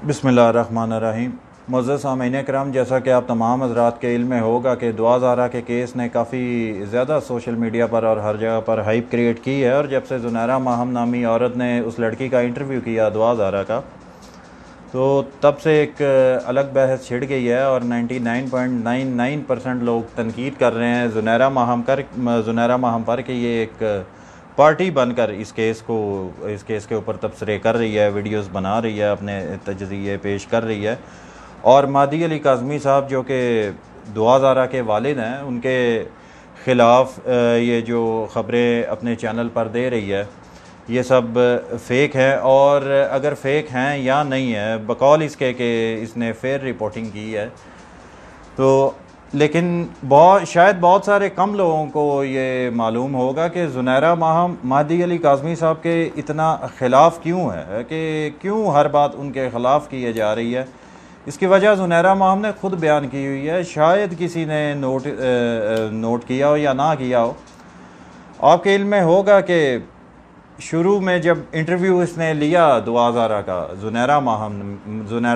बिस्मिल्लाहिर्रहमानिर्रहीम। मुअज़्ज़ज़ सामीन करम, जैसा कि आप तमाम हज़रात के इल्म में होगा कि दुआ ज़ारा के केस ने काफ़ी ज़्यादा सोशल मीडिया पर और हर जगह पर हाइप क्रिएट की है। और जब से ज़ुनैरा माहम नामी औरत ने उस लड़की का इंटरव्यू किया दुआ ज़ारा का, तो तब से एक अलग बहस छिड़ गई है और 99.99% लोग तनकीद कर रहे हैं ज़ुनैरा माहम पर कि ये एक पार्टी बनकर इस केस के ऊपर तबसरे कर रही है, वीडियोस बना रही है, अपने तजज़िये पेश कर रही है। और मादी अली काज़मी साहब जो कि दुआ ज़ारा के वालिद हैं, उनके ख़िलाफ़ ये जो ख़बरें अपने चैनल पर दे रही है ये सब फ़ेक है। और अगर फ़ेक हैं या नहीं है, बकौल इसके कि इसने फेयर रिपोर्टिंग की है, तो लेकिन शायद बहुत सारे कम लोगों को ये मालूम होगा कि ज़ुनैरा माहम मादी अली काज़मी साहब के इतना ख़िलाफ़ क्यों है, कि क्यों हर बात उनके ख़िलाफ़ की जा रही है। इसकी वजह ज़ुनैरा माहम ने ख़ुद बयान की हुई है, शायद किसी ने नोट किया हो या ना किया हो। आपके इल्म में होगा कि शुरू में जब इंटरव्यू इसने लिया दुआ ज़ारा का ज़ुनैरा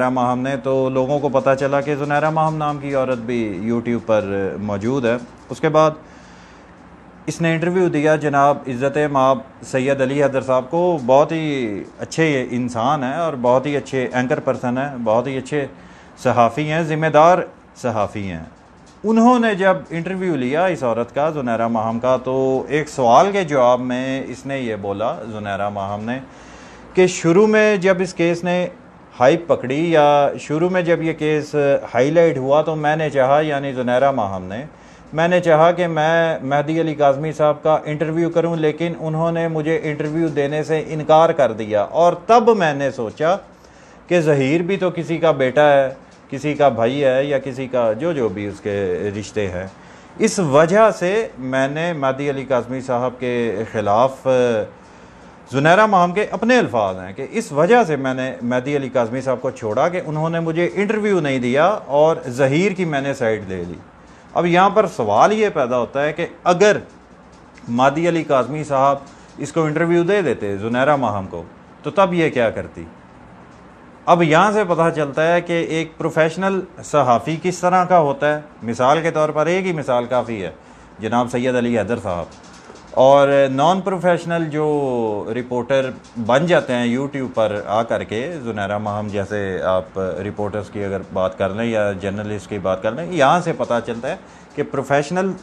माहम ने, तो लोगों को पता चला कि ज़ुनैरा माहम नाम की औरत भी यूट्यूब पर मौजूद है। उसके बाद इसने इंटरव्यू दिया जनाब इज़्ज़त माब सैयद अली हैदर साहब को। बहुत ही अच्छे इंसान हैं और बहुत ही अच्छे एंकर पर्सन हैं, बहुत ही अच्छे सहाफ़ी हैं, ज़िम्मेदार सहाफ़ी हैं। उन्होंने जब इंटरव्यू लिया इस औरत का, ज़ुनैरा माहम का, तो एक सवाल के जवाब में इसने ये बोला ज़ुनैरा माहम ने कि शुरू में जब इस केस ने हाइप पकड़ी या शुरू में जब ये केस हाईलाइट हुआ, तो मैंने चाहा, यानी ज़ुनैरा माहम ने, मैंने चाहा कि मैं मेहदी अली काज़मी साहब का इंटरव्यू करूं, लेकिन उन्होंने मुझे इंटरव्यू देने से इनकार कर दिया। और तब मैंने सोचा कि ज़हीर भी तो किसी का बेटा है, किसी का भाई है, या किसी का जो भी उसके रिश्ते हैं। इस वजह से मैंने मेहदी अली काज़मी साहब के ख़िलाफ़, ज़ुनैरा माहम के अपने अल्फाज हैं कि इस वजह से मैंने मेहदी अली काज़मी साहब को छोड़ा कि उन्होंने मुझे इंटरव्यू नहीं दिया और ज़हीर की मैंने साइड ले ली। अब यहाँ पर सवाल ये पैदा होता है कि अगर मेहदी अली काज़मी साहब इसको इंटरव्यू दे देते ज़ुनैरा माहम को, तो तब ये क्या करती। अब यहाँ से पता चलता है कि एक प्रोफेशनल सहाफ़ी किस तरह का होता है। मिसाल के तौर पर एक ही मिसाल काफ़ी है, जनाब सैयद अली हैदर साहब। और नॉन प्रोफेशनल जो रिपोर्टर बन जाते हैं यूट्यूब पर आ कर के, ज़ुनैरा माहम जैसे आप रिपोर्टर्स की अगर बात कर लें या जर्नलिस्ट की बात कर लें, यहाँ से पता चलता है कि प्रोफेशनल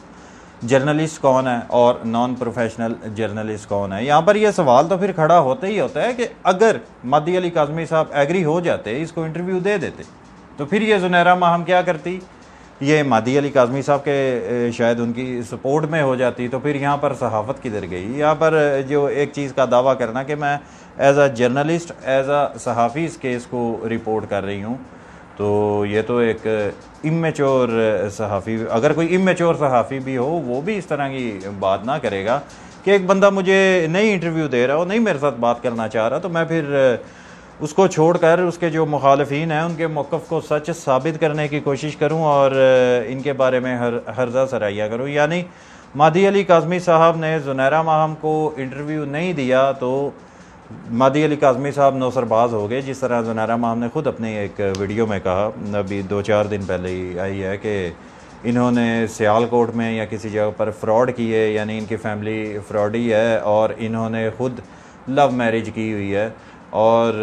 जर्नलिस्ट कौन है और नॉन प्रोफेशनल जर्नलिस्ट कौन है। यहाँ पर यह सवाल तो फिर खड़ा होता ही होता है कि अगर मेहदी अली काज़मी साहब एग्री हो जाते, इसको इंटरव्यू दे देते, तो फिर ये ज़ुनैरा माहम क्या करती, ये मेहदी अली काज़मी साहब के शायद उनकी सपोर्ट में हो जाती। तो फिर यहाँ पर सहाफ़त किधर गई। यहाँ पर जो एक चीज़ का दावा करना कि मैं as a journalist, as a सहाफ़ी इस केस को रिपोर्ट कर रही हूँ, तो ये तो एक इमेच्योर सहाफ़ी, अगर कोई इमेच्योर सहाफ़ी भी हो, वो भी इस तरह की बात ना करेगा कि एक बंदा मुझे नहीं इंटरव्यू दे रहा हो, नहीं मेरे साथ बात करना चाह रहा, तो मैं फिर उसको छोड़कर उसके जो मुखालिफिन हैं उनके मौक़िफ़ को सच साबित करने की कोशिश करूं और इनके बारे में हर्जा सराहिया करूं। यानी मेहदी अली काज़मी साहब ने ज़ुनैरा माहम को इंटरव्यू नहीं दिया तो मेहदी अली काज़मी साहब नौसरबाज हो गए, जिस तरह ज़ुनैरा माहम ने ख़ुद अपनी एक वीडियो में कहा, अभी 2-4 दिन पहले ही आई है, कि इन्होंने सियालकोट में या किसी जगह पर फ्रॉड किए, यानी इनकी फैमिली फ्रॉडी है और इन्होंने ख़ुद लव मैरिज की हुई है। और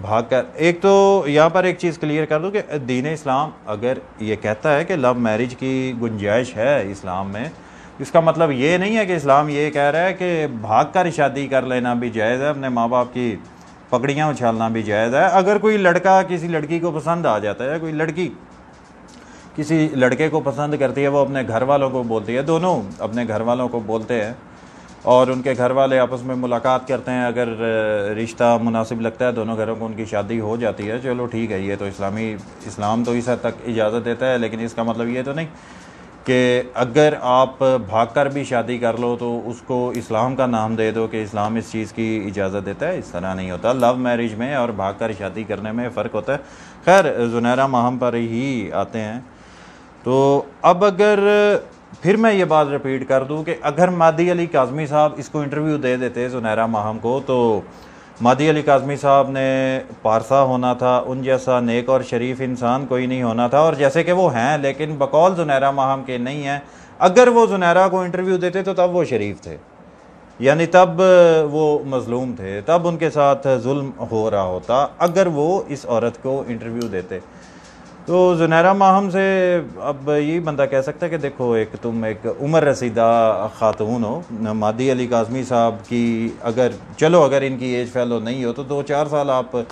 भागकर, एक तो यहाँ पर एक चीज़ क्लियर कर दूँ कि दीन इस्लाम अगर ये कहता है कि लव मैरिज की गुंजाइश है इस्लाम में, इसका मतलब ये नहीं है कि इस्लाम ये कह रहा है कि भागकर शादी कर लेना भी जायज़ है, अपने माँ बाप की पकड़ियाँ उछालना भी जायज़ है। अगर कोई लड़का किसी लड़की को पसंद आ जाता है, कोई लड़की किसी लड़के को पसंद करती है, वो अपने घर वालों को बोलती है, दोनों अपने घर वालों को बोलते हैं और उनके घर वाले आपस में मुलाकात करते हैं, अगर रिश्ता मुनासिब लगता है दोनों घरों को, उनकी शादी हो जाती है, चलो ठीक है, ये तो इस्लाम तो इस हद तक इजाज़त देता है। लेकिन इसका मतलब ये तो नहीं कि अगर आप भागकर भी शादी कर लो तो उसको इस्लाम का नाम दे दो कि इस्लाम इस चीज़ की इजाज़त देता है। इस तरह नहीं होता। लव मैरिज में और भागकर शादी करने में फ़र्क होता है। खैर, ज़ुनैरा माहम पर ही आते हैं। तो अब अगर फिर मैं ये बात रिपीट कर दूं कि अगर मेहदी अली काज़मी साहब इसको इंटरव्यू दे देते ज़ुनैरा माहम को, तो मादी अली काज़मी साहब ने पारसा होना था, उन जैसा नेक और शरीफ इंसान कोई नहीं होना था, और जैसे कि वो हैं लेकिन बकौल ज़ुनैरा माहम के नहीं हैं। अगर वो ज़ुनैरा को इंटरव्यू देते तो तब वो शरीफ थे, यानी तब वो मज़लूम थे, तब उनके साथ जुल्म हो रहा होता अगर वो इस औरत को इंटरव्यू देते। तो ज़ुनैरा माहम से अब यही बंदा कह सकता है कि देखो, एक तुम एक उम्र रसीदा ख़ातून हो, मादी अली काज़मी साहब की अगर चलो अगर इनकी एज फैलो नहीं हो तो 2-4 साल आप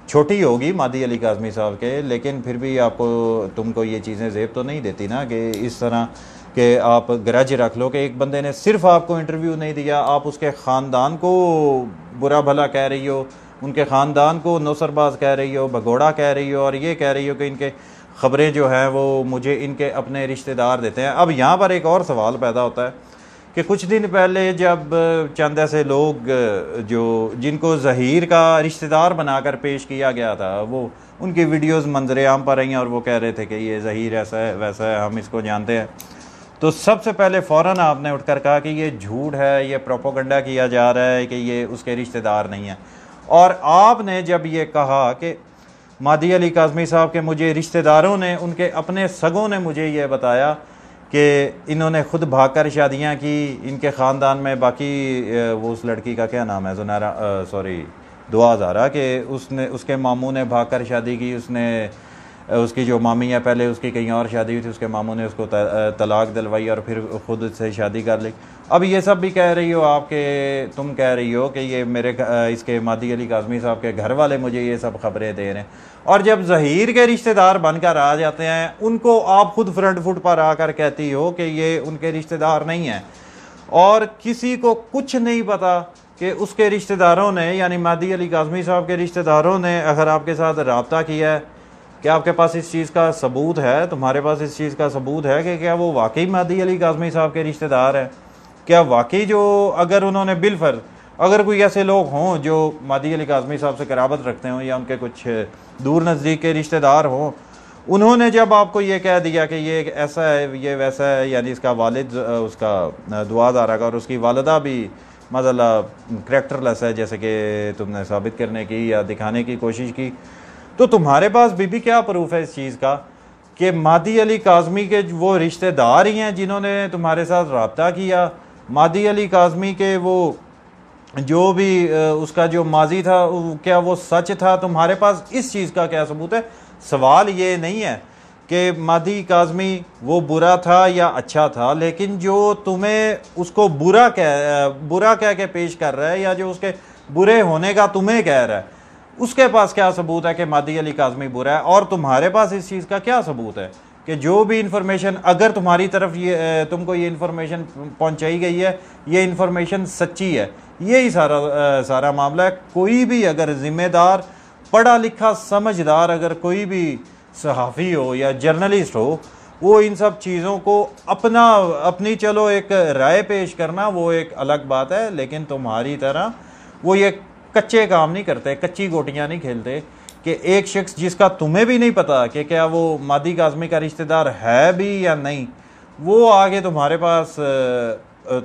छोटी होगी मादी अली काज़मी साहब के, लेकिन फिर भी आपको तुमको ये चीज़ें ज़ेब तो नहीं देती ना कि इस तरह कि आप गरज रख लो कि एक बंदे ने सिर्फ आपको इंटरव्यू नहीं दिया, आप उसके ख़ानदान को बुरा भला कह रही हो, उनके ख़ानदान को नौसरबाज कह रही हो, भगोड़ा कह रही हो, और ये कह रही हो कि इनके ख़बरें जो हैं वो मुझे इनके अपने रिश्तेदार देते हैं। अब यहाँ पर एक और सवाल पैदा होता है कि कुछ दिन पहले जब चंद ऐसे लोग जो जिनको ज़हीर का रिश्तेदार बनाकर पेश किया गया था, वो उनकी वीडियोज़ मंजर आम पर आई और वो कह रहे थे कि ये ज़हीर ऐसा है वैसा है, हम इसको जानते हैं, तो सबसे पहले फ़ौरन आपने उठकर कहा कि ये झूठ है, ये प्रोपोगंडा किया जा रहा है कि ये उसके रिश्तेदार नहीं हैं। और आपने जब ये कहा कि मादी अली काज़मी साहब के मुझे रिश्तेदारों ने, उनके अपने सगों ने मुझे ये बताया कि इन्होंने ख़ुद भागकर शादियां की, इनके ख़ानदान में बाकी वो उस लड़की का क्या नाम है, ज़ुनैरा सॉरी दुआ ज़ारा, कि उसने उसके मामू ने भागकर शादी की, उसने उसकी जो मामी है पहले उसकी कहीं और शादी हुई थी, उसके मामू ने उसको तलाक दिलवाई और फिर ख़ुद से शादी कर ली। अब ये सब भी कह रही हो आपके, तुम कह रही हो कि ये मेरे इसके मादी अली काज़मी साहब के घर वाले मुझे ये सब खबरें दे रहे हैं, और जब ज़हीर के रिश्तेदार बनकर आ जाते हैं उनको आप खुद फ्रंट फुट पर आकर कहती हो कि ये उनके रिश्तेदार नहीं हैं, और किसी को कुछ नहीं पता कि उसके रिश्तेदारों ने, यानी मादी अली काज़मी साहब के रिश्तेदारों ने अगर आपके साथ रब्ता किया है, क्या आपके पास इस चीज़ का सबूत है, तुम्हारे पास इस चीज़ का सबूत है कि क्या वो वाकई मादी अली काज़मी साहब के रिश्तेदार हैं? क्या वाकई जो अगर उन्होंने बिलफर्ज अगर कोई ऐसे लोग हों जो मादी अली काज़मी साहब से कराबत रखते हों या उनके कुछ दूर नज़दीक के रिश्तेदार हों, उन्होंने जब आपको ये कह दिया कि ये ऐसा है ये वैसा है, यानी इसका वालिद उसका दुआ ज़ारा का और उसकी वालदा भी माज़अल्लाह करैक्टरलेस है, जैसे कि तुमने साबित करने की या दिखाने की कोशिश की, तो तुम्हारे पास भी क्या प्रूफ है इस चीज़ का कि मादी अली काज़मी के वो रिश्तेदार ही हैं जिन्होंने तुम्हारे साथ रब्ता किया? मादी अली काज़मी के वो जो भी उसका जो माजी था क्या वो सच था? तुम्हारे पास इस चीज़ का क्या सबूत है? सवाल ये नहीं है कि मादी काज़मी वो बुरा था या अच्छा था, लेकिन जो तुम्हें उसको बुरा कह के पेश कर रहा है या जो उसके बुरे होने का तुम्हें कह रहा है, उसके पास क्या सबूत है कि मादी अली काज़मी बुरा है? और तुम्हारे पास इस चीज़ का क्या सबूत है कि जो भी इंफॉर्मेशन अगर तुम्हारी तरफ ये तुमको ये इंफॉर्मेशन पहुंचाई गई है, ये इंफॉर्मेशन सच्ची है? यही सारा मामला है। कोई भी अगर ज़िम्मेदार पढ़ा लिखा समझदार अगर कोई भी सहाफ़ी हो या जर्नलिस्ट हो, वो इन सब चीज़ों को अपनी चलो एक राय पेश करना वो एक अलग बात है, लेकिन तुम्हारी तरह वो ये कच्चे काम नहीं करते, कच्ची गोटियां नहीं खेलते कि एक शख्स जिसका तुम्हें भी नहीं पता कि क्या वो मादी काज़मी का रिश्तेदार है भी या नहीं, वो आगे तुम्हारे पास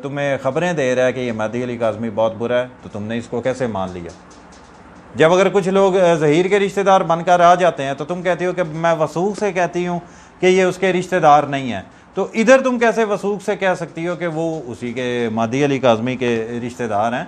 तुम्हें खबरें दे रहा है कि ये मादी अली काज़मी बहुत बुरा है, तो तुमने इसको कैसे मान लिया? जब अगर कुछ लोग ज़हीर के रिश्तेदार बनकर आ जाते हैं तो तुम कहती हो कि मैं वसूख से कहती हूँ कि ये उसके रिश्तेदार नहीं है, तो इधर तुम कैसे वसूख से कह सकती हो कि वो उसी के मादी अली काज़मी के रिश्तेदार हैं?